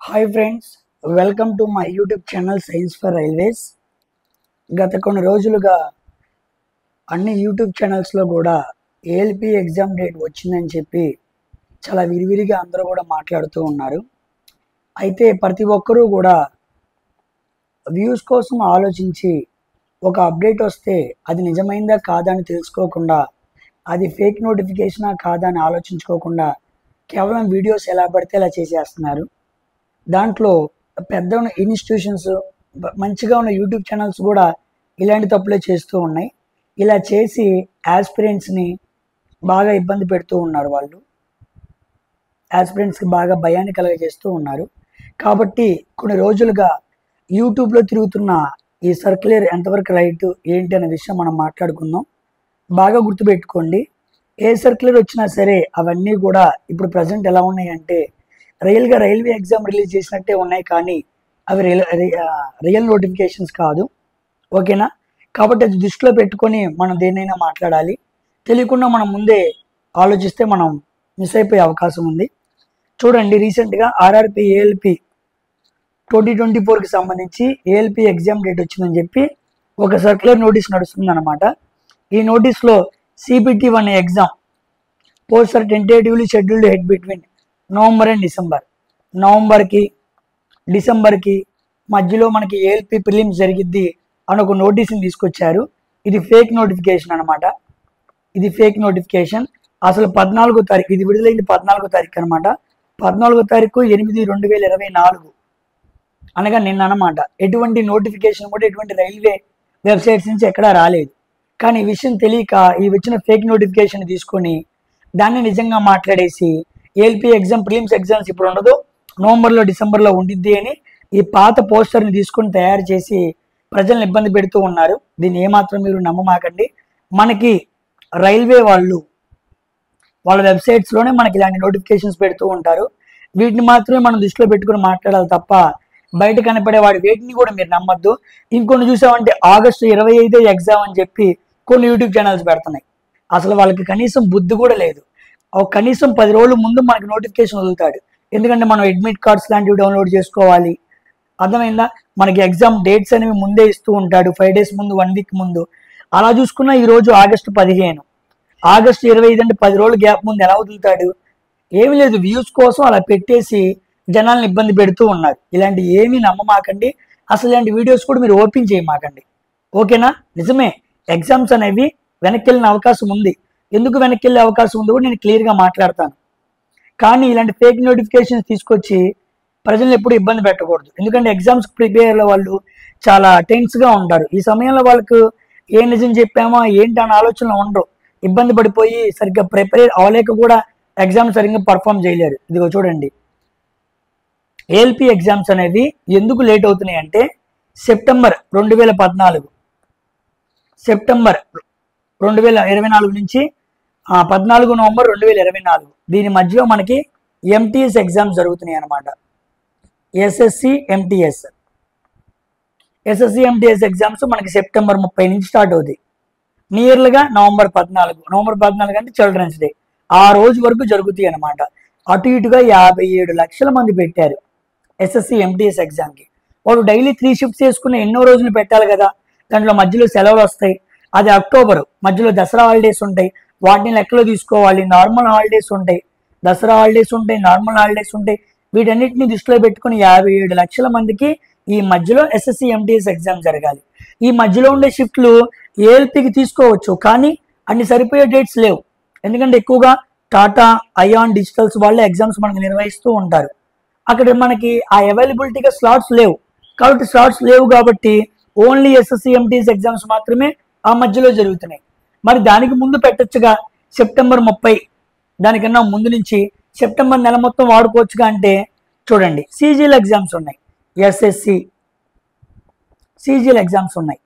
Hi friends, welcome to my YouTube channel science for railways. గత కొన్ని రోజులుగా అన్ని యూట్యూబ్ ఛానల్స్లో కూడా ఏఎల్పి ఎగ్జామ్ డేట్ వచ్చిందని చెప్పి చాలా విరివిరిగా అందరూ కూడా మాట్లాడుతూ ఉన్నారు. అయితే ప్రతి ఒక్కరూ కూడా వ్యూస్ కోసం ఆలోచించి ఒక అప్డేట్ వస్తే అది నిజమైందా కాదా అని తెలుసుకోకుండా, అది ఫేక్ నోటిఫికేషనా కాదా అని ఆలోచించుకోకుండా కేవలం వీడియోస్ ఎలా పడితే అలా చేసేస్తున్నారు. దాంట్లో పెద్ద ఇన్స్టిట్యూషన్స్, మంచిగా ఉన్న యూట్యూబ్ ఛానల్స్ కూడా ఇలాంటి తప్పులే చేస్తూ ఉన్నాయి. ఇలా చేసి యాస్పిరెంట్స్ని బాగా ఇబ్బంది పెడుతూ ఉన్నారు. వాళ్ళు యాస్పిరెంట్స్కి బాగా భయాన్ని కలగజేస్తూ ఉన్నారు. కాబట్టి కొన్ని రోజులుగా యూట్యూబ్లో తిరుగుతున్న ఈ సర్క్యులర్ ఎంతవరకు రైట్ ఏంటి అనే విషయం మనం మాట్లాడుకుందాం. బాగా గుర్తుపెట్టుకోండి, ఏ సర్క్యులర్ వచ్చినా సరే అవన్నీ కూడా ఇప్పుడు ప్రజెంట్ ఎలా ఉన్నాయంటే రియల్గా రైల్వే ఎగ్జామ్ రిలీజ్ చేసినట్టే ఉన్నాయి, కానీ అవి రియల్ నోటిఫికేషన్స్ కాదు. ఓకేనా? కాబట్టి అది దృష్టిలో పెట్టుకొని మనం దేన్నైనా మాట్లాడాలి. తెలియకుండా మనం ముందే ఆలోచిస్తే మనం మిస్ అయిపోయే అవకాశం ఉంది. చూడండి, రీసెంట్గా ఆర్ఆర్పి ఏఎల్పి 2024కి సంబంధించి ఏఎల్పి ఎగ్జామ్ డేట్ వచ్చిందని చెప్పి ఒక సర్క్యులర్ నోటీస్ నడుస్తుంది అనమాట. ఈ నోటీస్లో CPT-1 exam post are tentatively scheduled head between November and డిసెంబర్కి మధ్యలో మనకి ఏఎల్పి ప్రిలిమ్స్ జరిగిద్ది అని ఒక నోటీస్ని తీసుకొచ్చారు. ఇది ఫేక్ నోటిఫికేషన్ అనమాట. ఇది ఫేక్ నోటిఫికేషన్. అసలు 14వ తారీఖు ఇది విడుదలైంది, 14వ తారీఖు అనమాట. 14వ తారీఖు 8/2024 అనగా నిన్న అనమాట. ఎటువంటి నోటిఫికేషన్ కూడా ఎటువంటి రైల్వే వెబ్సైట్స్ నుంచి ఎక్కడా రాలేదు. కానీ ఈ విషయం తెలియక ఈ వచ్చిన ఫేక్ నోటిఫికేషన్ తీసుకొని దాన్ని నిజంగా మాట్లాడేసి ఏఎల్పి ఎగ్జామ్ ప్రిలిమ్స్ ఎగ్జామ్స్ ఇప్పుడు ఉండదు, నవంబర్లో డిసెంబర్లో ఉండిద్ది అని ఈ పాత పోస్టర్ని తీసుకొని తయారు చేసి ప్రజల్ని ఇబ్బంది పెడుతూ ఉన్నారు. దీన్ని ఏమాత్రం మీరు నమ్మమాకండి. మనకి రైల్వే వాళ్ళ వెబ్సైట్స్లోనే మనకి ఇలాంటి నోటిఫికేషన్స్ పెడుతూ ఉంటారు. వీటిని మాత్రమే మనం దృష్టిలో పెట్టుకుని మాట్లాడాలి తప్ప బయట కనపడే వాడి వేటిని కూడా మీరు నమ్మద్దు. ఇంకొన్ని చూసామంటే ఆగస్టు 25 ఎగ్జామ్ అని చెప్పి కొన్ని యూట్యూబ్ ఛానల్స్ పెడుతున్నాయి. అసలు వాళ్ళకి కనీసం బుద్ధి కూడా లేదు. కనీసం 10 రోజుల ముందు మనకి నోటిఫికేషన్ వదులుతాడు. ఎందుకంటే మనం అడ్మిట్ కార్డ్స్ లాంటివి డౌన్లోడ్ చేసుకోవాలి. అర్థమైందా? మనకి ఎగ్జామ్ డేట్స్ అనేవి ముందే ఇస్తూ ఉంటాడు, 5 days ముందు, 1 week ముందు. అలా చూసుకున్నా ఈరోజు ఆగస్టు 15, ఆగస్టు 25 అంటే 10 రోజుల గ్యాప్ ముందు ఎలా వదులుతాడు? ఏమీ లేదు, వ్యూస్ కోసం అలా పెట్టేసి జనాలను ఇబ్బంది పెడుతూ ఉన్నారు. ఇలాంటి ఏమీ నమ్మమాకండి. అసలు ఇలాంటి వీడియోస్ కూడా మీరు ఓపెన్ చేయమాకండి. ఓకేనా? నిజమే, ఎగ్జామ్స్ అనేవి వెనక్కి వెళ్ళిన అవకాశం ఉంది. ఎందుకు వెనక్కి వెళ్ళే అవకాశం ఉందో కూడా నేను క్లియర్గా మాట్లాడతాను. కానీ ఇలాంటి ఫేక్ నోటిఫికేషన్స్ తీసుకొచ్చి ప్రజలను ఎప్పుడు ఇబ్బంది పెట్టకూడదు. ఎందుకంటే ఎగ్జామ్స్ ప్రిపేర్ అయ్యే వాళ్ళు చాలా టెన్స్గా ఉంటారు. ఈ సమయంలో వాళ్ళకు ఏం నిజం చెప్పామో ఏంటి అనే ఆలోచనలు ఉండరు. ఇబ్బంది పడిపోయి సరిగ్గా ప్రిపేర్ అవ్వలేక కూడా ఎగ్జామ్ సరిగ్గా పర్ఫామ్ చేయలేరు. ఇదిగో చూడండి, ఏఎల్పి ఎగ్జామ్స్ అనేవి ఎందుకు లేట్ అవుతున్నాయి అంటే సెప్టెంబర్ 2024 నుంచి 14 నవంబర్ 2024 దీని మధ్యలో మనకి ఎంటీఎస్ ఎగ్జామ్స్ జరుగుతున్నాయి అనమాట. ఎస్ఎస్సి ఎంటీఎస్ ఎగ్జామ్స్ మనకి సెప్టెంబర్ 30 నుంచి స్టార్ట్ అవుతాయి. నియర్లుగా నవంబర్ 14 అంటే చిల్డ్రన్స్ డే, ఆ రోజు వరకు జరుగుతాయి అనమాట. అటు ఇటుగా 57 లక్షల మంది పెట్టారు ఎస్ఎస్సి ఎంటీఎస్ ఎగ్జామ్కి. వాడు డైలీ 3 shifts చేసుకుని ఎన్నో రోజులు పెట్టాలి కదా. దాంట్లో మధ్యలో సెలవులు వస్తాయి. అది అక్టోబర్ మధ్యలో దసరా హాలిడేస్ ఉంటాయి, వాటిని లెక్కలో తీసుకోవాలి. నార్మల్ హాలిడేస్ ఉంటాయి, దసరా హాలిడేస్ ఉంటాయి, నార్మల్ హాలిడేస్ ఉంటాయి. వీటన్నిటిని దృష్టిలో పెట్టుకుని 57 లక్షల మందికి ఈ మధ్యలో ఎస్ఎస్సి ఎంటీఎస్ ఎగ్జామ్ జరగాలి. ఈ మధ్యలో ఉండే షిఫ్ట్లు ఏఎల్పికి తీసుకోవచ్చు, కానీ అన్ని సరిపోయే డేట్స్ లేవు. ఎందుకంటే ఎక్కువగా టాటా, ఐఆన్ డిజిటల్స్ వాళ్ళే ఎగ్జామ్స్ మనకి నిర్వహిస్తూ ఉంటారు. అక్కడ మనకి ఆ అవైలబిలిటీగా స్లాట్స్ లేవు. కాబట్టి ఓన్లీ ఎస్ఎస్సి ఎంటీఎస్ ఎగ్జామ్స్ మాత్రమే ఆ మధ్యలో జరుగుతున్నాయి. మరి దానికి ముందు పెట్టొచ్చుగా, సెప్టెంబర్ 30 దానికన్నా ముందు నుంచి సెప్టెంబర్ నెల మొత్తం వాడుకోవచ్చుగా. అంటే చూడండి, సీజీఎల్ ఎగ్జామ్స్ ఉన్నాయి, ఎస్ఎస్సి సీజీఎల్ ఎగ్జామ్స్ ఉన్నాయి.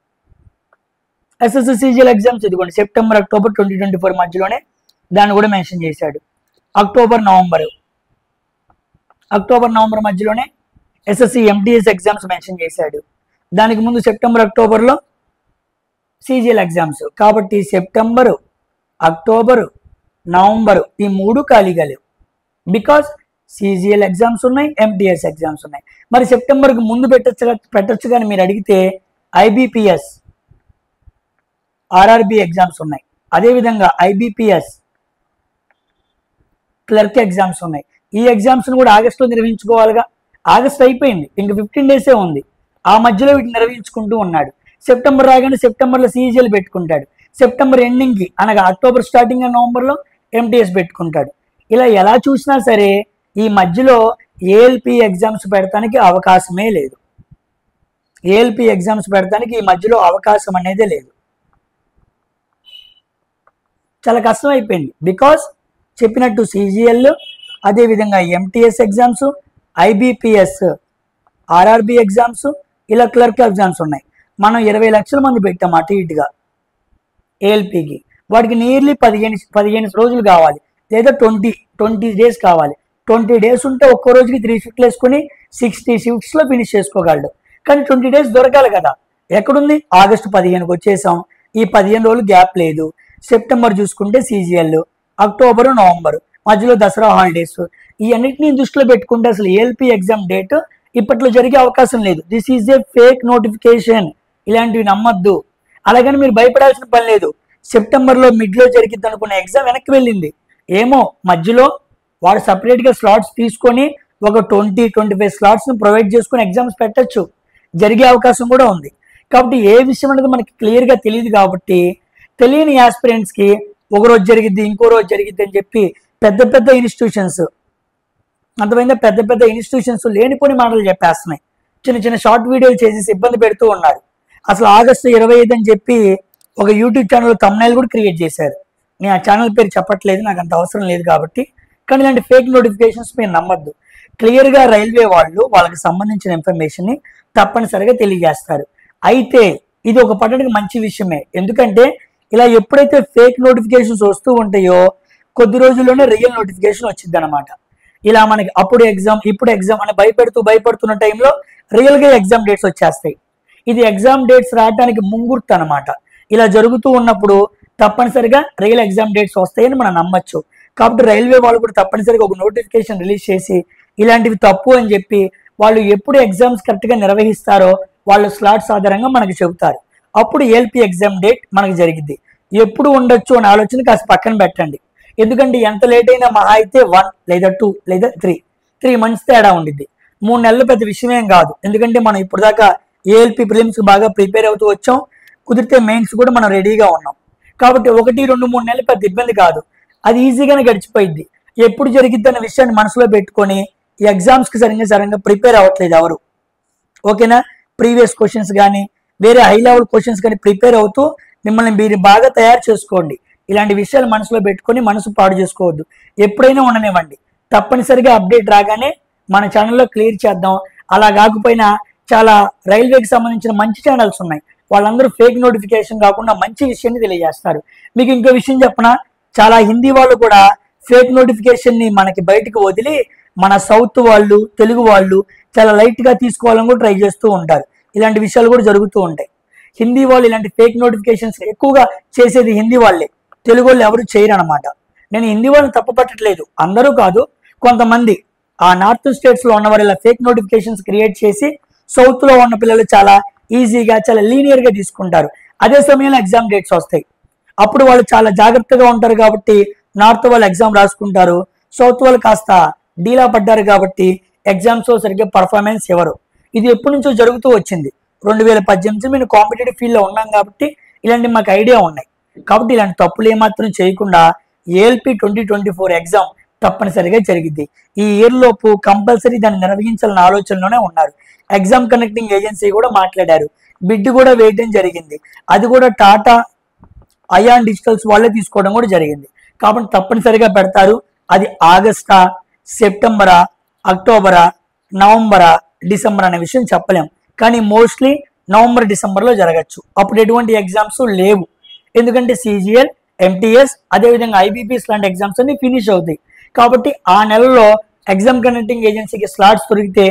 ఎస్ఎస్సి సీజీఎల్ ఎగ్జామ్స్ ఇదిగోండి సెప్టెంబర్ అక్టోబర్ 2024 మధ్యలోనే దాన్ని కూడా మెన్షన్ చేశాడు. అక్టోబర్ నవంబర్ మధ్యలోనే ఎస్ఎస్సి ఎంటీఎస్ ఎగ్జామ్స్ మెన్షన్ చేశాడు. దానికి ముందు సెప్టెంబర్ అక్టోబర్లో సీజీఎల్ ఎగ్జామ్స్. కాబట్టి సెప్టెంబరు, అక్టోబరు, నవంబరు ఈ 3 ఖాళీగా లేవు. బికాస్ CGL ఎగ్జామ్స్ ఉన్నాయి, MTS ఎగ్జామ్స్ ఉన్నాయి. మరి సెప్టెంబర్కి ముందు పెట్టచ్చు కానీ మీరు అడిగితే IBPS RRB ఎగ్జామ్స్ ఉన్నాయి. అదేవిధంగా IBPS క్లర్క్ ఎగ్జామ్స్ ఉన్నాయి. ఈ ఎగ్జామ్స్ను కూడా ఆగస్టులో నిర్వహించుకోవాలిగా. ఆగస్ట్ అయిపోయింది, ఇంక 15 డేసే ఉంది. ఆ మధ్యలో వీటిని నిర్వహించుకుంటూ ఉన్నాడు. సెప్టెంబర్ రాగానే సెప్టెంబర్లో CGL పెట్టుకుంటాడు. సెప్టెంబర్ ఎండింగ్కి అనగా అక్టోబర్ స్టార్టింగ్ అండ్ నవంబర్లో MTS పెట్టుకుంటాడు. ఇలా ఎలా చూసినా సరే ఈ మధ్యలో ALP ఎగ్జామ్స్ పెడతానికి అవకాశమే లేదు. ALP ఎగ్జామ్స్ పెడతానికి ఈ మధ్యలో అవకాశం అనేదే లేదు. చాలా కష్టం అయిపోయింది. బికాస్ చెప్పినట్టు CGL, అదేవిధంగా MTS exams, IBPS RRB exams, ఇలా క్లర్క్ ఎగ్జామ్స్ ఉన్నాయి. మనం 20 లక్షల మంది పెట్టాం అటు ఇటుగా ALPకి. వాటికి నియర్లీ 15 రోజులు కావాలి, లేదా 20 డేస్ కావాలి. 20 డేస్ ఉంటే ఒక్కో రోజుకి 3 షిఫ్ట్లు వేసుకుని 60 షిఫ్ట్స్లో ఫినిష్ చేసుకోగలడు. కానీ 20 డేస్ దొరకాలి కదా. ఎక్కడుంది? ఆగస్టు 15కి వచ్చేసాం. ఈ 15 రోజులు గ్యాప్ లేదు. సెప్టెంబర్ చూసుకుంటే CGL, అక్టోబరు నవంబరు, మధ్యలో దసరా హాలిడేస్, ఈ అన్నింటినీ దృష్టిలో పెట్టుకుంటే అసలు ALP ఎగ్జామ్ డేట్ ఇప్పట్లో జరిగే అవకాశం లేదు. This is a fake notification. ఇలాంటివి నమ్మద్దు. అలాగని మీరు భయపడాల్సిన పని లేదు. సెప్టెంబర్లో మిడ్లో జరిగిద్ది అనుకున్న ఎగ్జామ్ వెనక్కి వెళ్ళింది. ఏమో మధ్యలో వాడు సపరేట్గా స్లాట్స్ తీసుకొని ఒక 20-25 స్లాట్స్ని ప్రొవైడ్ చేసుకుని ఎగ్జామ్స్ పెట్టచ్చు. జరిగే అవకాశం కూడా ఉంది. కాబట్టి ఏ విషయం అనేది మనకి క్లియర్గా తెలియదు. కాబట్టి తెలియని యాస్పిరెంట్స్కి ఒక రోజు జరిగిద్ది, ఇంకో రోజు జరిగిద్ది అని చెప్పి పెద్ద ఇన్స్టిట్యూషన్స్, అంతమైందా, పెద్ద ఇన్స్టిట్యూషన్స్ లేనిపోని మాటలు చెప్పేస్తున్నాయి. చిన్న షార్ట్ వీడియోలు చేసేసి ఇబ్బంది పెడుతూ ఉన్నారు. అసలు ఆగస్టు 25 అని చెప్పి ఒక యూట్యూబ్ ఛానల్ తమ్నైల్ కూడా క్రియేట్ చేశారు. నేను ఆ ఛానల్ పేరు చెప్పట్లేదు, నాకు అంత అవసరం లేదు కాబట్టి. కానీ ఇలాంటి ఫేక్ నోటిఫికేషన్స్ మీరు నమ్మద్దు. క్లియర్గా రైల్వే వాళ్ళు వాళ్ళకి సంబంధించిన ఇన్ఫర్మేషన్ని తప్పనిసరిగా తెలియజేస్తారు. అయితే ఇది ఒక పట్టణకి మంచి విషయమే. ఎందుకంటే ఇలా ఎప్పుడైతే ఫేక్ నోటిఫికేషన్స్ వస్తూ ఉంటాయో కొద్ది రోజుల్లోనే రియల్ నోటిఫికేషన్ వచ్చింది అనమాట. ఇలా మనకి అప్పుడు ఎగ్జామ్ ఇప్పుడు ఎగ్జామ్ అని భయపడుతున్న టైంలో రియల్గా ఎగ్జామ్ డేట్స్ వచ్చేస్తాయి. ఇది ఎగ్జామ్ డేట్స్ రావడానికి ముంగుర్తు అనమాట. ఇలా జరుగుతూ ఉన్నప్పుడు తప్పనిసరిగా రియల్ ఎగ్జామ్ డేట్స్ వస్తాయని మనం నమ్మచ్చు. కాబట్టి రైల్వే వాళ్ళు కూడా తప్పనిసరిగా ఒక నోటిఫికేషన్ రిలీజ్ చేసి ఇలాంటివి తప్పు అని చెప్పి వాళ్ళు ఎప్పుడు ఎగ్జామ్స్ కరెక్ట్గా నిర్వహిస్తారో వాళ్ళు స్లాట్స్ ఆధారంగా మనకు చెబుతారు. అప్పుడు ALP ఎగ్జామ్ డేట్ మనకు జరిగింది. ఎప్పుడు ఉండొచ్చు అనే ఆలోచన కాస్త పక్కన పెట్టండి. ఎందుకంటే ఎంత లేట్ అయినా మహా అయితే 1 లేదా 2 లేదా 3 మంత్స్ తేడా ఉండిద్ది. 3 నెలలు పెద్ద విషయమేం కాదు. ఎందుకంటే మనం ఇప్పుడు దాకా ALP ప్రిలిమ్స్ బాగా ప్రిపేర్ అవుతూ వచ్చాం. కుదిరితే మెయిన్స్ కూడా మనం రెడీగా ఉన్నాం. కాబట్టి 1, 2, 3 నెలలు పెద్ద ఇబ్బంది కాదు. అది ఈజీగానే గడిచిపోయింది. ఎప్పుడు జరిగిద్ది అన్న విషయాన్ని మనసులో పెట్టుకొని ఈ ఎగ్జామ్స్కి సరిగ్గా ప్రిపేర్ అవ్వట్లేదు ఎవరు. ఓకేనా? ప్రీవియస్ క్వశ్చన్స్ కానీ వేరే హై లెవెల్ క్వశ్చన్స్ కానీ ప్రిపేర్ అవుతూ మిమ్మల్ని మీరు బాగా తయారు చేసుకోండి. ఇలాంటి విషయాలు మనసులో పెట్టుకొని మనసు పాడు చేసుకోవద్దు. ఎప్పుడైనా ఉండనివ్వండి. తప్పనిసరిగా అప్డేట్ రాగానే మన ఛానల్లో క్లియర్ చేద్దాం. అలా కాకపోయినా చాలా రైల్వేకి సంబంధించిన మంచి ఛానల్స్ ఉన్నాయి. వాళ్ళందరూ ఫేక్ నోటిఫికేషన్ కాకుండా మంచి విషయాన్ని తెలియజేస్తారు. మీకు ఇంకో విషయం చెప్పనా, చాలా హిందీ వాళ్ళు కూడా ఫేక్ నోటిఫికేషన్ని మనకి బయటకు వదిలి మన సౌత్ వాళ్ళు, తెలుగు వాళ్ళు చాలా లైట్గా తీసుకోవాలని కూడా ట్రై చేస్తూ ఉంటారు. ఇలాంటి విషయాలు కూడా జరుగుతూ ఉంటాయి. హిందీ వాళ్ళు ఇలాంటి ఫేక్ నోటిఫికేషన్స్ ఎక్కువగా చేసేది హిందీ వాళ్ళే, తెలుగు వాళ్ళు ఎవరు చేయరు అనమాట. నేను హిందీ వాళ్ళని తప్పుపట్టట్లేదు, అందరూ కాదు, కొంతమంది ఆ నార్త్ స్టేట్స్లో ఉన్నవారు ఇలా ఫేక్ నోటిఫికేషన్స్ క్రియేట్ చేసి సౌత్లో ఉన్న పిల్లలు చాలా ఈజీగా చాలా లీనియర్గా తీసుకుంటారు. అదే సమయంలో ఎగ్జామ్ డేట్స్ వస్తాయి. అప్పుడు వాళ్ళు చాలా జాగ్రత్తగా ఉంటారు కాబట్టి నార్త్ వాళ్ళు ఎగ్జామ్ రాసుకుంటారు. సౌత్ వాళ్ళు కాస్త డీలా పడ్డారు కాబట్టి ఎగ్జామ్స్లో సరిగ్గా పర్ఫార్మెన్స్ ఇవ్వరు. ఇది ఎప్పటి నుంచో జరుగుతూ వచ్చింది. 2018 మేము కాంపిటేటివ్ ఫీల్డ్లో ఉన్నాం కాబట్టి ఇలాంటి మాకు ఐడియా ఉన్నాయి. కాబట్టి ఇలాంటి తప్పులు ఏమాత్రం చేయకుండా ALP 2024 ఎగ్జామ్ తప్పనిసరిగా జరిగింది. ఈ ఇయర్ లోపు కంపల్సరీ దాన్ని నిర్వహించాలన్న ఆలోచనలోనే ఉన్నారు. ఎగ్జామ్ కండక్టింగ్ ఏజెన్సీ కూడా మాట్లాడారు. బిడ్ కూడా వేయడం జరిగింది. అది కూడా టాటా అయాన్ డిజిటల్స్ వాళ్ళే తీసుకోవడం కూడా జరిగింది. కాబట్టి తప్పనిసరిగా పెడతారు. అది ఆగస్టా, సెప్టెంబరా, అక్టోబరా, నవంబరా, డిసెంబర్ అనే విషయం చెప్పలేం. కానీ మోస్ట్లీ నవంబర్, డిసెంబర్లో జరగచ్చు. అప్పుడు ఎటువంటి ఎగ్జామ్స్ లేవు. ఎందుకంటే CGL, MTS అదేవిధంగా IBPS లాంటి ఎగ్జామ్స్ అన్ని ఫినిష్ అవుతాయి. కాబట్టి ఆ నెలలో ఎగ్జామ్ కండక్టింగ్ ఏజెన్సీకి స్లాట్స్ దొరికితే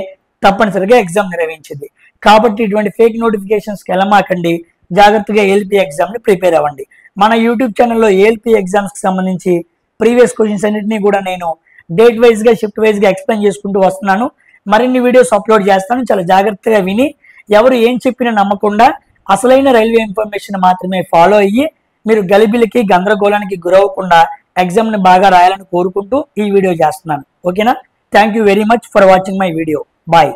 తప్పనిసరిగా ఎగ్జామ్ నిర్వహించింది. కాబట్టి ఇటువంటి ఫేక్ నోటిఫికేషన్స్కి వెళ్ళమాకండి. జాగ్రత్తగా ALP ఎగ్జామ్ని ప్రిపేర్ అవ్వండి. మన యూట్యూబ్ ఛానల్లో ALP ఎగ్జామ్స్కి సంబంధించి ప్రీవియస్ క్వశ్చన్స్ అన్నింటినీ కూడా నేను డేట్ వైజ్గా షిఫ్ట్ వైజ్గా ఎక్స్ప్లెయిన్ చేసుకుంటూ వస్తున్నాను. మరిన్ని వీడియోస్ అప్లోడ్ చేస్తాను. చాలా జాగ్రత్తగా విని ఎవరు ఏం చెప్పినా నమ్మకుండా అసలైన రైల్వే ఇన్ఫర్మేషన్ మాత్రమే ఫాలో అయ్యి మీరు గలిబిలికి గందరగోళానికి గురవకుండా ఎగ్జామ్ని బాగా రాయాలని కోరుకుంటూ ఈ వీడియో చేస్తున్నాను. ఓకేనా? Thank you very much for watching my video. Bye.